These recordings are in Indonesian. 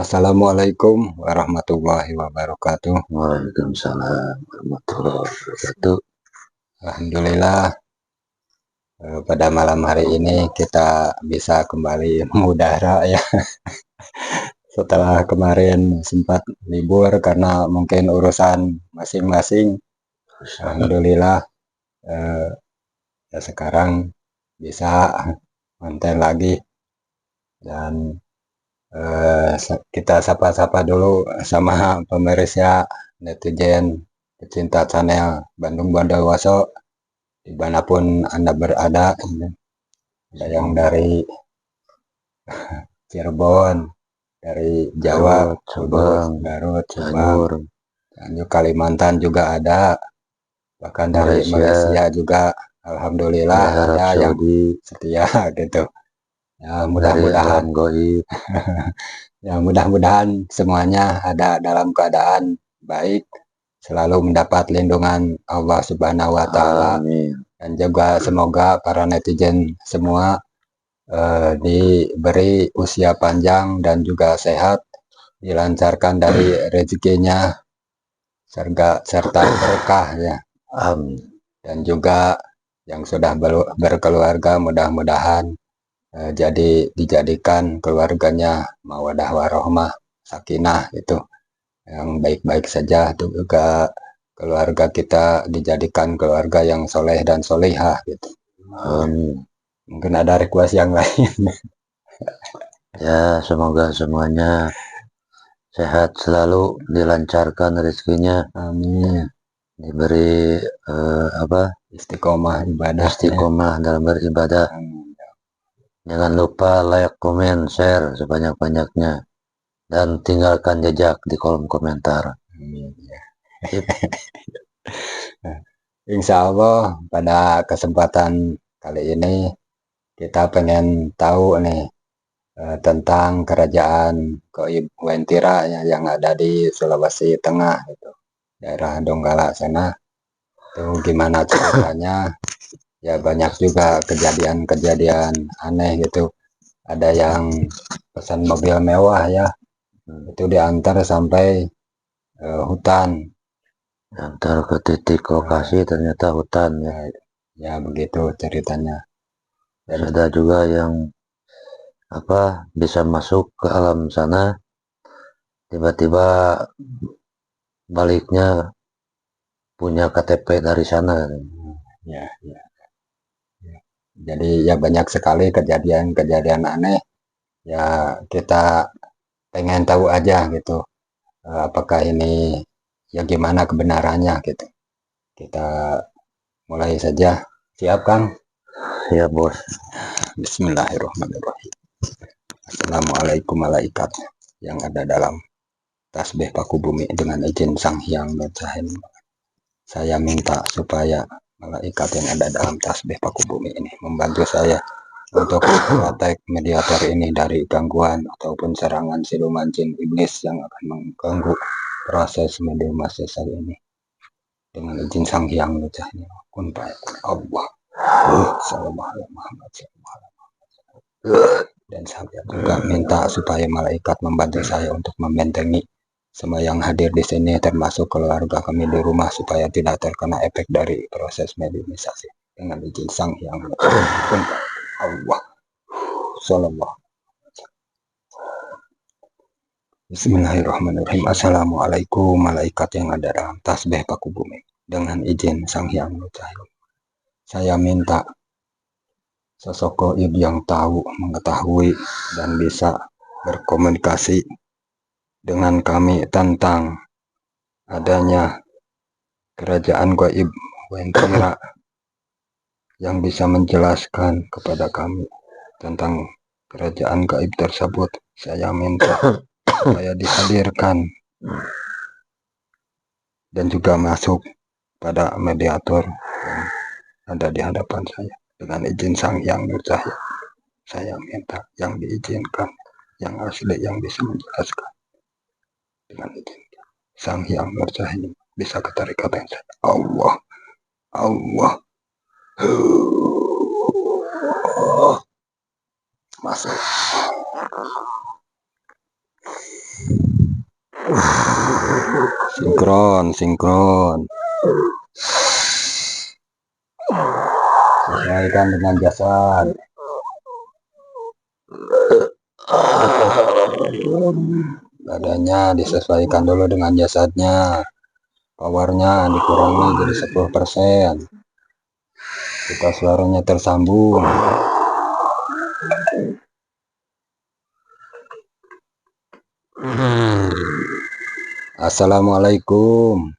Assalamualaikum warahmatullahi wabarakatuh. Waalaikumsalam warahmatullahi wabarakatuh. Alhamdulillah, pada malam hari ini kita bisa kembali mengudara ya. Setelah kemarin sempat libur karena mungkin urusan masing-masing. Alhamdulillah, ya sekarang bisa konten lagi dan kita sapa-sapa dulu sama pemirsa netizen pecinta channel Bandung Bondowoso dimanapun Anda berada. Ada yang dari Cirebon, dari Jawa, Subang, Garut, Subang, Cianjur, Cianjur, Kalimantan juga ada, bahkan dari Malaysia juga. Alhamdulillah dari Arab ada yang Saudi, setia gitu. Ya dari mudah-mudahan alam goib. ya mudah-mudahan semuanya ada dalam keadaan baik, selalu mendapat lindungan Allah Subhanahu wa taala, Amin. dan juga semoga para netizen semua diberi usia panjang dan juga sehat, dilancarkan dari rezekinya serta berkah ya. Amin. Dan juga yang sudah berkeluarga mudah-mudahan jadi dijadikan keluarganya mawadah warohmah sakinah itu yang baik-baik saja. Itu juga keluarga kita dijadikan keluarga yang soleh dan solihah gitu. Amin. Mungkin ada request yang lain. Ya, semoga semuanya sehat selalu, dilancarkan rezekinya, Amin. diberi Istiqomah ibadah. istiqomah dalam beribadah. Jangan lupa like, komen, share sebanyak-banyaknya, dan tinggalkan jejak di kolom komentar. Amin. Insya Allah pada kesempatan kali ini kita pengen tahu nih tentang kerajaan Goib Wentira ya, yang ada di Sulawesi Tengah gitu, daerah Donggala sana. Itu gimana ceritanya? Ya banyak juga kejadian-kejadian aneh gitu. Ada yang pesan mobil mewah ya, itu diantar sampai hutan. Antar ke titik lokasi ternyata hutan ya. Ya begitu ceritanya. Dan Ada juga yang bisa masuk ke alam sana, tiba-tiba baliknya punya KTP dari sana. ya, ya, ya. Jadi ya banyak sekali kejadian-kejadian aneh. Ya kita pengen tahu aja gitu. Apakah ini ya gimana kebenarannya gitu. Kita mulai saja. Siap Kang? Ya bos. Bismillahirrahmanirrahim. Assalamualaikum malaikat yang ada dalam tasbih paku bumi, dengan izin Sang Hyang Nurjahim. Saya minta supaya malaikat yang ada dalam tasbih paku bumi ini membantu saya untuk praktek mediator ini dari gangguan ataupun serangan siluman jin iblis yang akan mengganggu proses mediumasi saya ini. Dengan izin Sang Hyang Nurjahim. Kun Allah. Sallallahu alaihi Muhammad. Dan saya juga minta supaya malaikat membantu saya untuk membentengi semua yang hadir di sini, termasuk keluarga kami di rumah, supaya tidak terkena efek dari proses mediumisasi. Dengan izin Sang Hyang Allah. Sallallahu. Bismillahirrahmanirrahim. Assalamualaikum malaikat yang ada dalam tasbih paku bumi. Dengan izin Sang Hyang Nurjahim. Saya minta sosok goib yang tahu, mengetahui, dan bisa berkomunikasi dengan kami tentang adanya kerajaan goib Wentira yang bisa menjelaskan kepada kami tentang kerajaan gaib tersebut. Saya minta supaya dihadirkan dan juga masuk pada mediator yang ada di hadapan saya. Dengan izin Sang Hyang Nurjahim, saya minta yang diizinkan, yang asli, yang bisa menjelaskan. Dengan izin Sang Hyang Nurjahim, bisa ketarikatan saya. Allah, Allah, masuk. Sinkron, sinkron. Sesuaikan dengan jasad. Badannya disesuaikan dulu dengan jasadnya. Powernya dikurangi jadi 10%. Kita suaranya tersambung. Assalamualaikum.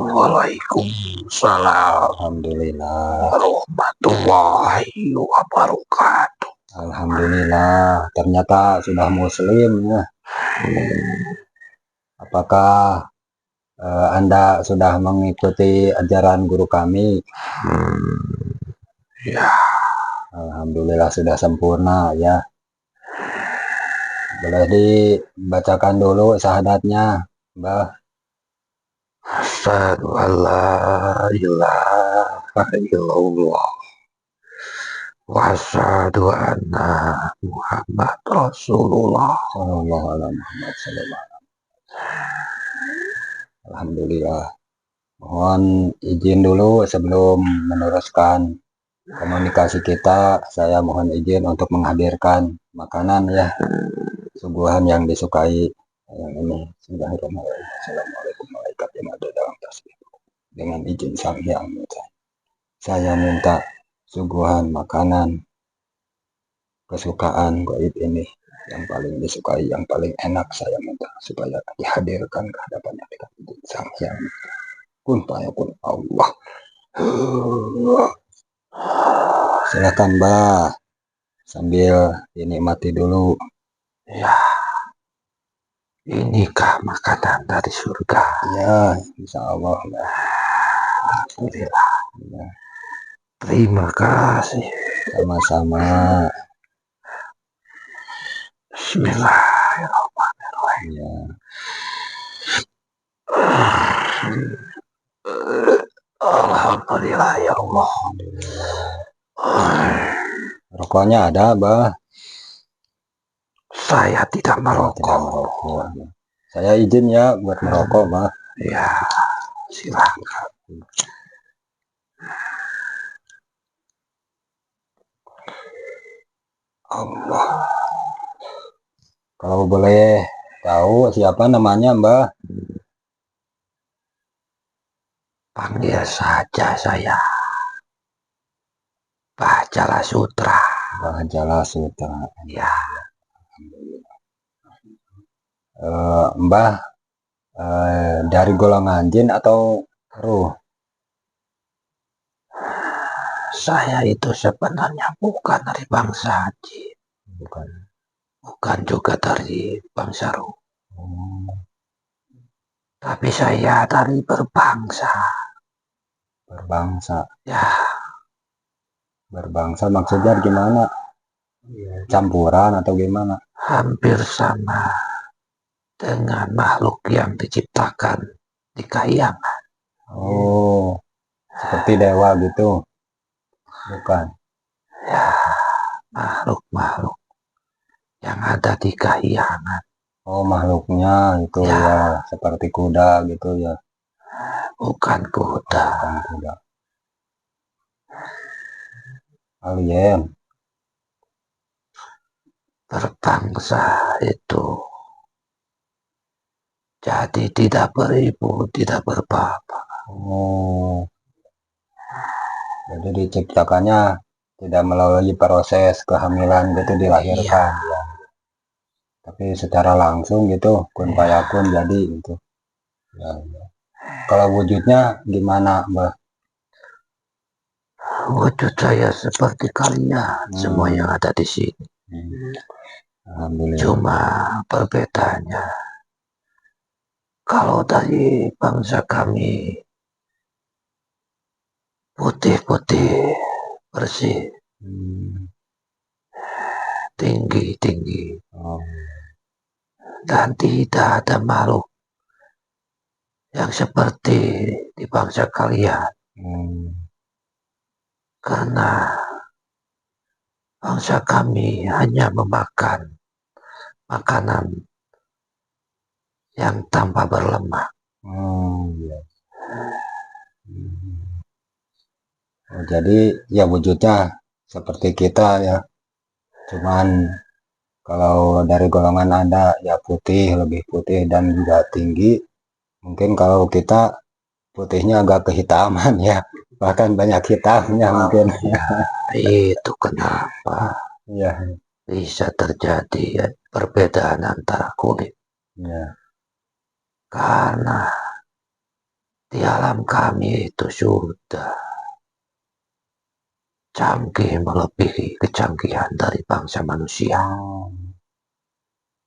Waalaikumsalam Alhamdulillah. warahmatullahi wabarakatuh. Alhamdulillah, ternyata sudah muslim ya. Apakah Anda sudah mengikuti ajaran guru kami? Ya, Alhamdulillah sudah sempurna ya. Boleh dibacakan dulu syahadatnya, Mbah. asyhadu an la ilaha illallah wa asyhadu anna Muhammad Rasulullah. Sallallahu alaihi Muhammad sallallahu. Alhamdulillah. Mohon izin dulu sebelum meneruskan komunikasi kita. Saya mohon izin untuk menghadirkan makanan ya, suguhan yang disukai yang ini. Bismillahirrahmanirrahim. Assalamualaikum warahmatullahi wabarakatuh. Dengan izin Sang Hyang, saya minta suguhan makanan kesukaan gaib ini yang paling disukai, yang paling enak, saya minta supaya dihadirkan ke hadapannya dengan izin Sang Hyang. Kun fayakun Allah. Silakan Mbah, sambil dinikmati dulu. Ya, inikah makanan dari surga? Ya, insya Allah. Alhamdulillah. Ya, Terima kasih. sama-sama. Bismillahirrahmanirrahim. Ya. Alhamdulillah ya Allah. Rokoknya ada, Mbah? Saya tidak Tidak merokok. merokok. Saya izin ya buat merokok, Mbah. Ya, silakan. Allah. Kalau boleh tahu siapa namanya, Mbah? Panggil saja saya Mbah Jala Sutra. Mbah Jala Sutra. Ya, Mbah dari golongan jin atau ruh? saya itu sebenarnya bukan dari bangsa jin, bukan juga dari bangsa ruh. Tapi saya dari berbangsa. Berbangsa. Ya, Berbangsa maksudnya gimana? Campuran atau gimana? hampir sama dengan makhluk yang diciptakan di Kahyangan. Oh, seperti dewa gitu? Bukan. Ya, makhluk-makhluk yang ada di Kahyangan. Oh, makhluknya itu Ya. ya seperti kuda gitu ya? Bukan kuda. Bukan kuda. Alien. Berbangsa itu jadi tidak beribu, tidak berbapak. Oh, jadi diciptakannya tidak melalui proses kehamilan gitu dilahirkan ya. Tapi secara langsung gitu kun fayakun jadi gitu. Ya, ya. Kalau wujudnya gimana, Mbah? Wujud saya seperti kalian, semua yang ada di sini. Alhamdulillah. Cuma perbedaannya, kalau dari bangsa kami putih-putih, bersih, tinggi-tinggi, dan tidak ada makhluk yang seperti di bangsa kalian. Karena bangsa kami hanya memakan makanan yang tanpa berlemak. Ya. Oh, jadi ya wujudnya seperti kita ya, cuman kalau dari golongan Anda ya putih, lebih putih dan juga tinggi. Mungkin kalau kita putihnya agak kehitaman ya, bahkan banyak hitamnya mungkin. Ya, itu kenapa Ya, bisa terjadi ya, perbedaan antara kulit. ya. Karena di alam kami itu sudah canggih melebihi kecanggihan dari bangsa manusia. Oh,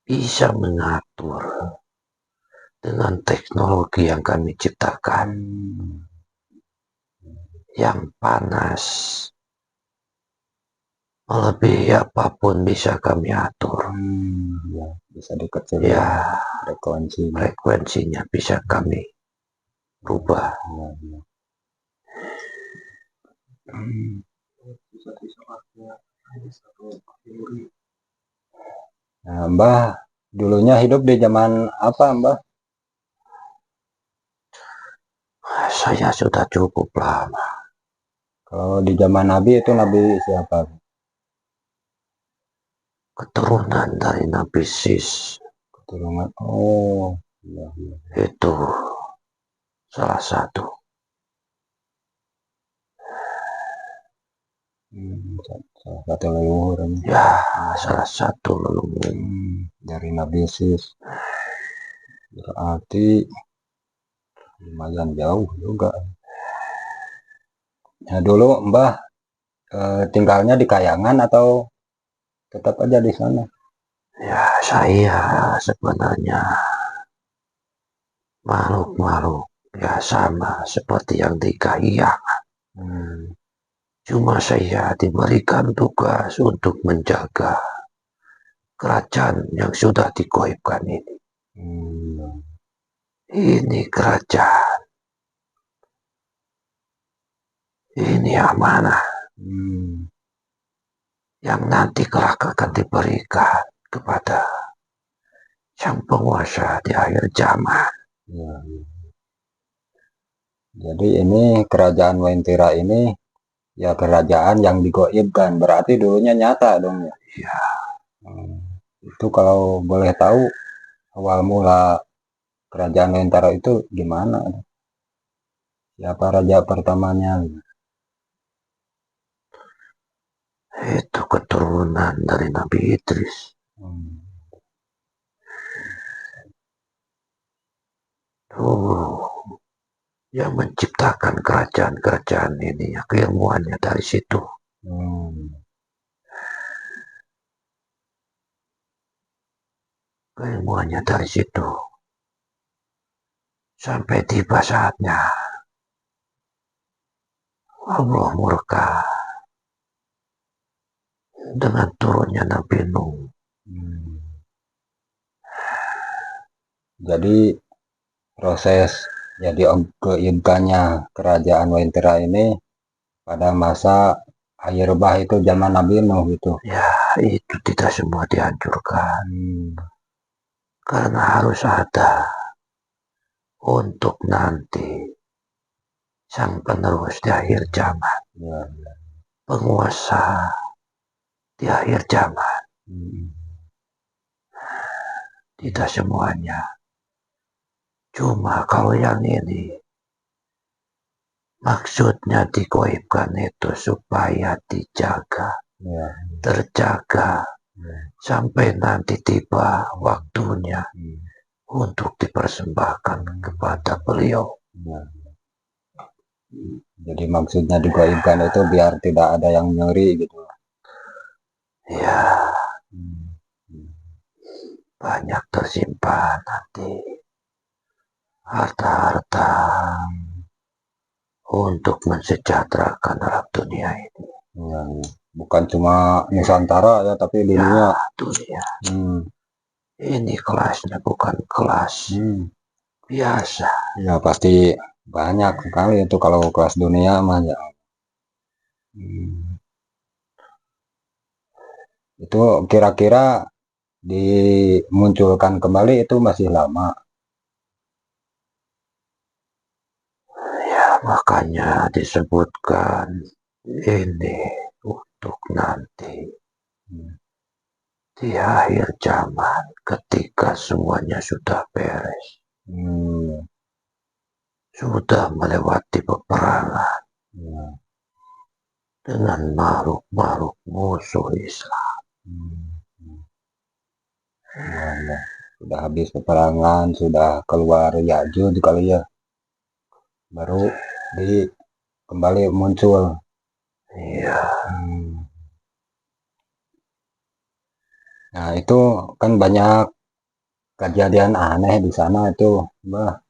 Bisa mengatur dengan teknologi yang kami ciptakan, hmm, yang panas, melebihi apapun bisa kami atur. ya, bisa dikecilin Ya, frekuensinya. frekuensinya bisa kami rubah. Ya, ya. Hmm. Nah, Mbah, dulunya hidup di zaman apa, Mbah? Saya sudah cukup lama. Kalau di zaman Nabi itu Nabi siapa? Keturunan dari Nabi Sis Keturunan. Oh, iya, iya. itu salah satu. Salah satu leluhur. Ya, salah satu leluhur. Dari Nabi Sis. Berarti lumayan jauh juga. Nah, dulu Mbah tinggalnya di Kayangan atau tetap aja di sana? Ya, saya sebenarnya makhluk-makhluk ya sama seperti yang di Kahiyang. Hmm. Cuma saya diberikan tugas untuk menjaga kerajaan yang sudah digoibkan ini. Hmm. Ini kerajaan, ini amanah Hmm. yang nanti kelak akan diberikan kepada sang penguasa di akhir zaman. Ya, ya. Jadi ini kerajaan Wentira ini ya kerajaan yang digoibkan. Berarti dulunya nyata dong ya. Ya, Hmm. Itu kalau boleh tahu awal mula kerajaan Wentara itu gimana? Siapa raja pertamanya? itu keturunan dari Nabi Idris. Hmm. Yang menciptakan kerajaan-kerajaan ini, ya, keilmuannya dari situ. Hmm. Keilmuannya dari situ. Sampai tiba saatnya Allah murka dengan turunnya Nabi Nuh. Hmm. Jadi proses jadi keibkannya kerajaan Wentira ini pada masa akhir bah itu zaman Nabi Nuh gitu. Ya, itu tidak semua dihancurkan. Hmm. Karena harus ada untuk nanti sang penerus di akhir zaman. Ya. Penguasa di akhir zaman. Hmm. Tidak semuanya. Cuma kalau yang ini maksudnya digoibkan itu supaya dijaga, Ya. terjaga Ya. sampai nanti tiba waktunya Hmm. untuk dipersembahkan kepada beliau. Ya. Jadi maksudnya digaibkan itu biar tidak ada yang nyuri gitu. Ya, Hmm. banyak tersimpan nanti harta-harta untuk mensejahterakan alam dunia ini. Ya, ya. Bukan cuma Nusantara ya, tapi Ya, dunia. dunia. Hmm. Ini kelasnya bukan kelas Hmm. biasa. Ya pasti banyak sekali itu kalau kelas dunia mah ya. Hmm. Itu kira-kira dimunculkan kembali itu masih lama. Makanya disebutkan ini untuk nanti di akhir zaman ketika semuanya sudah beres, sudah melewati peperangan dengan makhluk-makhluk musuh Islam. Ya. Sudah habis peperangan, sudah keluar Ya'juj kali ya, baru kembali muncul. Iya. Nah itu kan banyak kejadian aneh di sana itu, bah.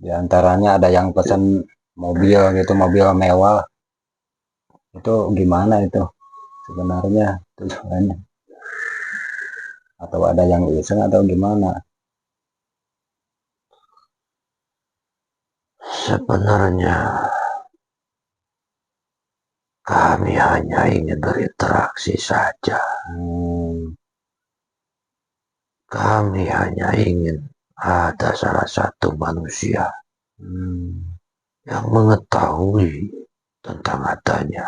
Di antaranya ada yang pesan mobil gitu, mobil mewah. Itu gimana itu sebenarnya tujuannya? Atau ada yang iseng atau gimana? Sebenarnya kami hanya ingin berinteraksi saja. Kami hanya ingin ada salah satu manusia yang mengetahui tentang adanya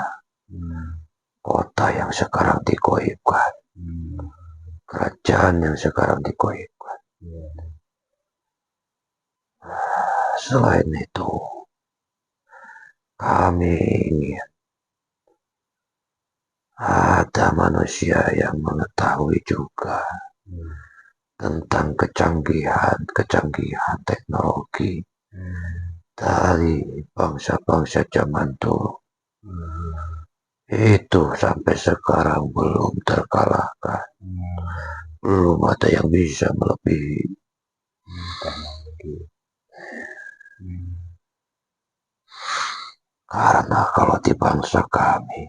kota yang sekarang digoibkan, kerajaan yang sekarang digoibkan. Selain itu, kami ingin ada manusia yang mengetahui juga tentang kecanggihan teknologi dari bangsa-bangsa zaman dulu. Itu sampai sekarang belum terkalahkan. Belum ada yang bisa melebihi Teknologi. Karena kalau di bangsa kami,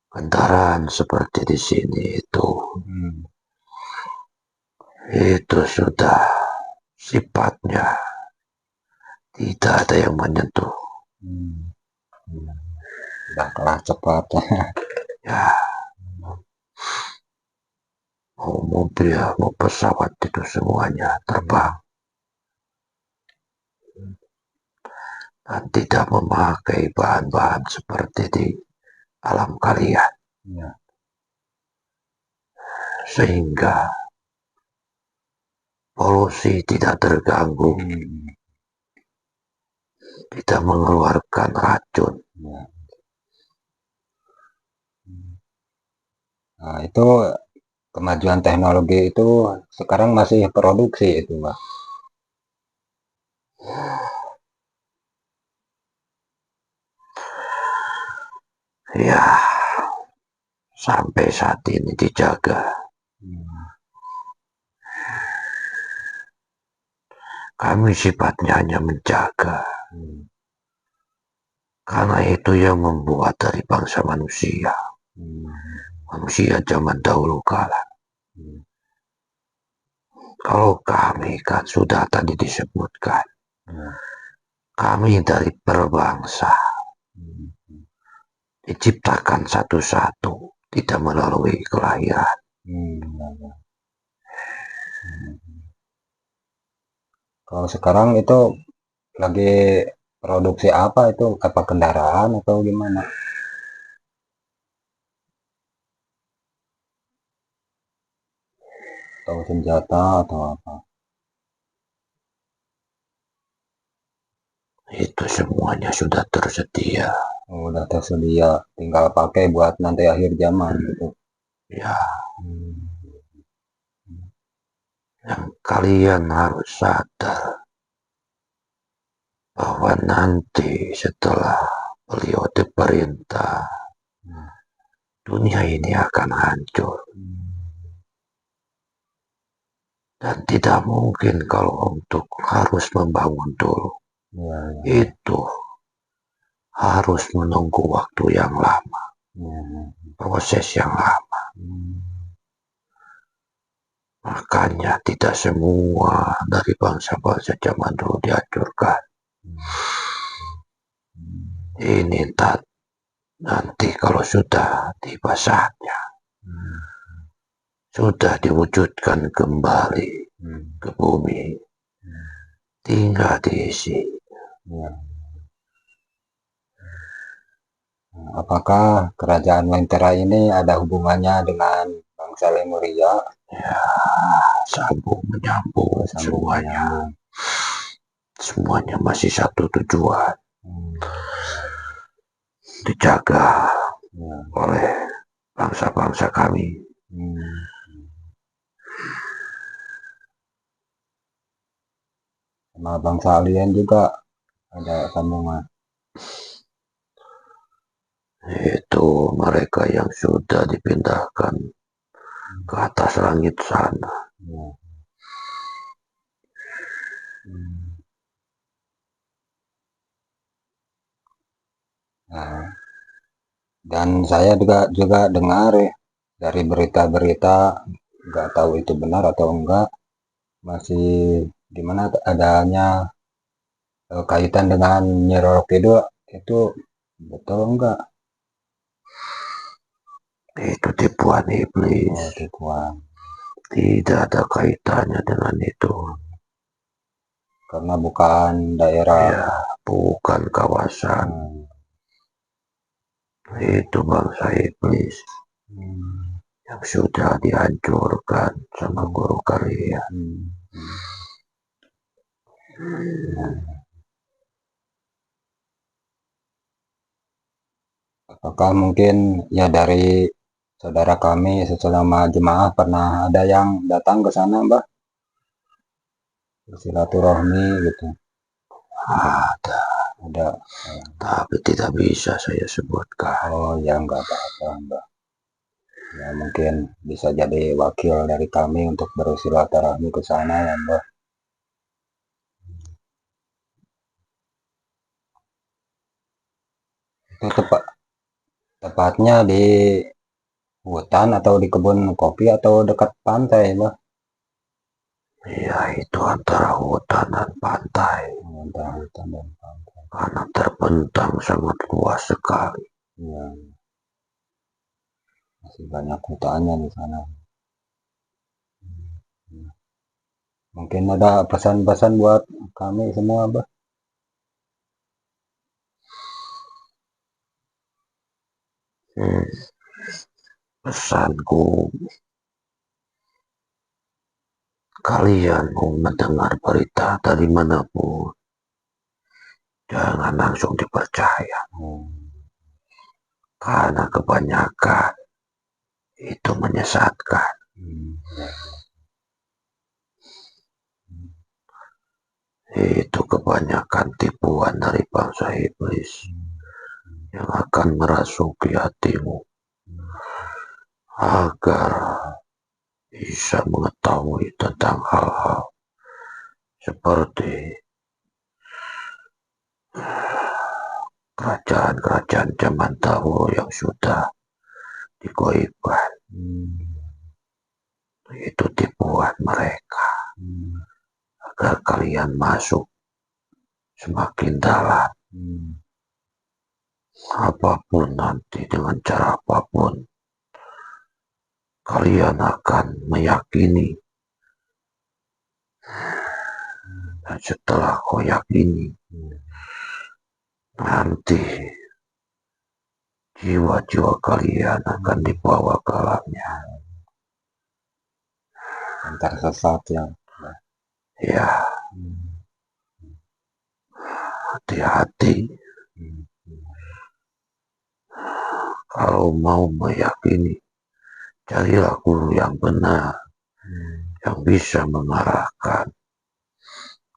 kendaraan seperti di sini itu sudah sifatnya tidak ada yang menyentuh. Sudah kalah cepat. Ya, mau mobil, mau pesawat itu semuanya terbang dan tidak memakai bahan-bahan seperti di alam kalian. Sehingga polusi tidak terganggu, tidak mengeluarkan racun. Nah itu kemajuan teknologi itu sekarang masih produksi itu, Pak. Ya, sampai saat ini dijaga. Kami sifatnya hanya menjaga. Karena itu yang membuat dari bangsa manusia. Manusia zaman dahulu kala. Kalau kami kan sudah tadi disebutkan. Kami dari berbangsa. Diciptakan satu-satu. Tidak melalui kelahiran. Kalau sekarang itu lagi produksi apa itu? Apa kendaraan atau gimana? Atau senjata atau apa? Itu semuanya sudah tersedia. Udah tersedia, tinggal pakai buat nanti akhir zaman gitu. Ya. Yang kalian harus sadar bahwa nanti setelah beliau diperintah, dunia ini akan hancur. Dan tidak mungkin kalau untuk harus membangun dulu. Itu harus menunggu waktu yang lama. Proses yang lama. Makanya tidak semua dari bangsa-bangsa zaman dulu dihancurkan. Ini nanti kalau sudah tiba saatnya, sudah diwujudkan kembali ke bumi, tinggal diisi Ya. Apakah kerajaan Lentera ini ada hubungannya dengan bangsa Lemuria? Ya, sambung menyambung Sambung semuanya. menyambung. Semuanya masih satu tujuan, Hmm. dijaga Ya. oleh bangsa-bangsa kami. Hmm. Sama bangsa alien juga ada sambungan. Itu mereka yang sudah dipindahkan ke atas langit sana. Ya. Hmm. Nah, dan saya juga dengar ya, dari berita-berita, nggak tahu itu benar atau enggak, masih di mana adanya kaitan dengan Nyi Roro Kidul, itu betul enggak? Itu tipuan iblis. Oh, tipuan. Tidak ada kaitannya dengan itu. Karena bukan daerah. Ya, bukan kawasan. Itu bangsa iblis Hmm. yang sudah dihancurkan sama guru kalian. Apakah mungkin ya dari saudara kami sesama jemaah pernah ada yang datang ke sana, Mbah? Silaturahmi gitu. Ada, Ada. tapi tidak bisa saya sebutkan. Oh ya, nggak apa-apa, Mbah. Ya mungkin bisa jadi wakil dari kami untuk bersilaturahmi ke sana ya, Mbah. Itu tepatnya di hutan atau di kebun kopi atau dekat pantai, Mbah? Ya, itu antara hutan dan pantai. Antara hutan dan pantai. Karena terbentang sangat luas sekali. Ya, masih banyak hutannya di sana. Mungkin ada pesan-pesan buat kami semua, Mbah? Pesanku, kalian mau mendengar berita dari manapun, jangan langsung dipercaya. Karena kebanyakan itu menyesatkan. Itu kebanyakan tipuan dari bangsa iblis yang akan merasuki hatimu agar bisa mengetahui tentang hal-hal seperti kerajaan-kerajaan zaman dahulu yang sudah digoibkan. Itu tipuan mereka agar kalian masuk semakin dalam. Apapun nanti, dengan cara apapun, kalian akan meyakini. Dan setelah kau yakini, nanti jiwa-jiwa kalian akan dibawa ke alamnya. Antar sesat ya. Ya, hati-hati. Kalau mau meyakini, carilah guru yang benar, yang bisa mengarahkan.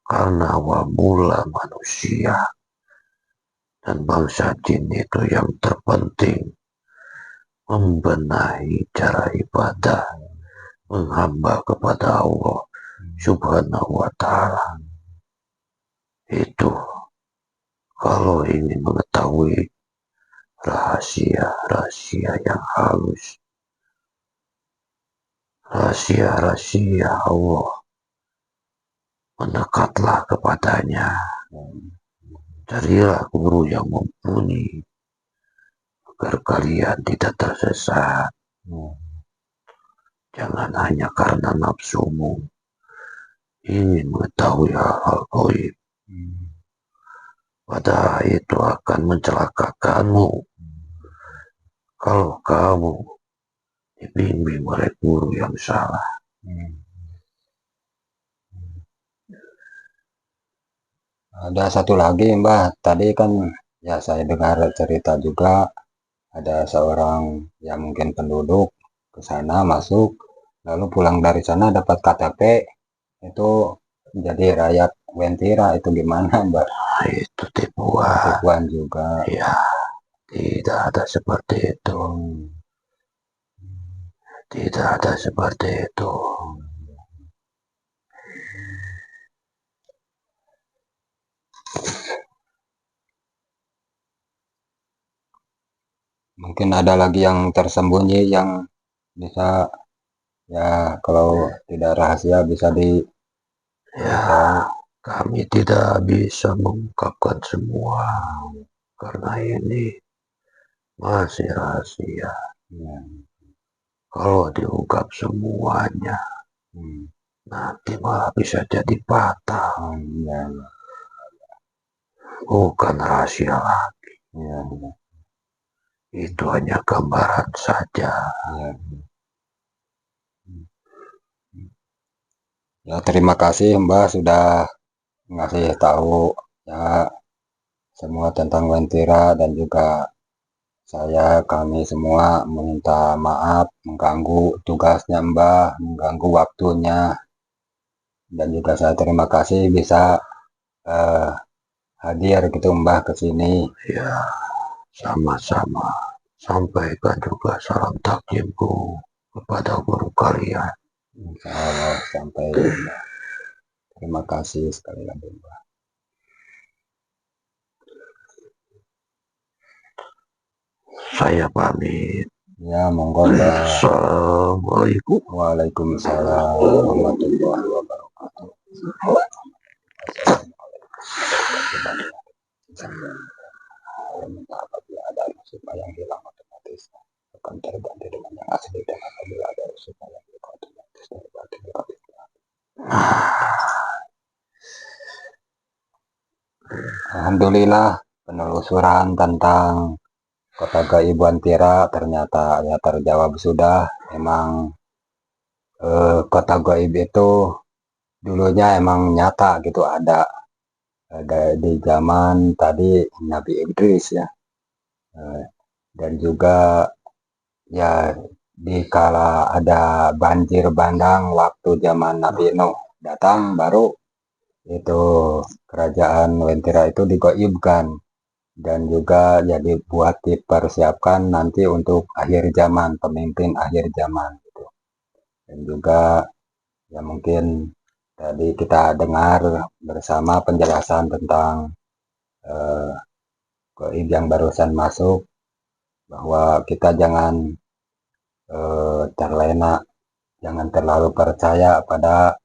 Karena awal mula manusia dan bangsa jin itu yang terpenting membenahi cara ibadah, menghamba kepada Allah Subhanahu wa Ta'ala. Itu kalau ingin mengetahui rahasia-rahasia yang halus, rahasia-rahasia Allah, mendekatlah kepadanya. Carilah guru yang mumpuni agar kalian tidak tersesat. Jangan hanya karena nafsumu ingin mengetahui hal-hal gaib. Padahal itu akan mencelakakanmu kalau kamu dibimbing oleh guru yang salah. Ada satu lagi Mbah, tadi kan ya saya dengar cerita juga ada seorang yang mungkin penduduk ke sana masuk, lalu pulang dari sana dapat KTP itu jadi rakyat Wentira, itu gimana Mbak? Itu tipuan. Tipuan juga. Ya, tidak ada seperti itu. Tidak ada seperti itu. Mungkin ada lagi yang tersembunyi yang bisa, ya kalau tidak rahasia bisa di Ya, kami tidak bisa mengungkapkan semua karena ini masih rahasia. ya. Kalau diungkap semuanya, nanti malah bisa jadi patah. Ya, Bukan rahasia lagi. ya, Itu hanya gambaran saja. ya. Ya, terima kasih Mbak sudah ngasih tahu ya semua tentang Wentira, dan juga kami semua meminta maaf mengganggu tugasnya Mbah, mengganggu waktunya, dan juga saya terima kasih bisa eh, hadir gitu Mbah ke sini. Ya, sama-sama. Sampaikan juga salam takjimku kepada guru kalian. Insya Allah sampai. Terima kasih sekali lagi Mbah. Saya pamit. Ya, monggo Mbah. Assalamualaikum. Waalaikumsalam warahmatullahi wabarakatuh. Saya minta apabila ada musibah yang hilang otomatis akan terganti dengan yang asli, dan apabila ada musibah yang hilang otomatis terganti dengan Alhamdulillah, penelusuran tentang kota gaib Wentira ternyata ya terjawab sudah. Memang kota gaib itu dulunya emang nyata gitu, ada di zaman tadi Nabi Idris ya. Dan juga ya di kala ada banjir bandang waktu zaman Nabi Nuh datang, baru itu kerajaan Wentira itu digoibkan, dan juga ya dibuat dipersiapkan nanti untuk akhir zaman, pemimpin akhir zaman gitu. Dan juga ya mungkin tadi kita dengar bersama penjelasan tentang gaib yang barusan masuk, bahwa kita jangan terlena, jangan terlalu percaya pada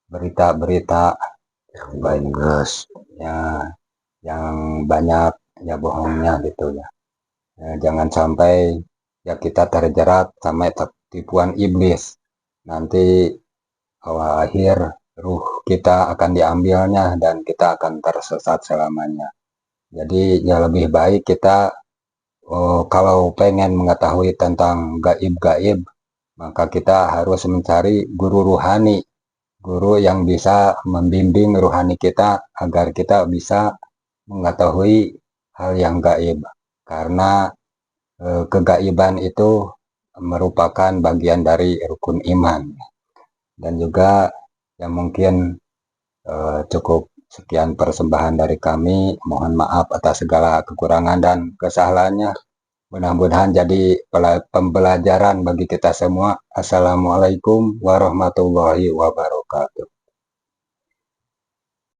berita-berita yang bagus ya, yang banyak ya bohongnya gitu ya. Jangan sampai ya kita terjerat sama tipuan iblis, nanti awal akhir ruh kita akan diambilnya dan kita akan tersesat selamanya. Jadi ya lebih baik kita kalau pengen mengetahui tentang gaib-gaib, maka kita harus mencari guru ruhani, guru yang bisa membimbing ruhani kita agar kita bisa mengetahui hal yang gaib. Karena kegaiban itu merupakan bagian dari rukun iman. Dan juga yang mungkin cukup sekian persembahan dari kami. Mohon maaf atas segala kekurangan dan kesalahannya. Mudah-mudahan jadi pembelajaran bagi kita semua. Assalamualaikum warahmatullahi wabarakatuh.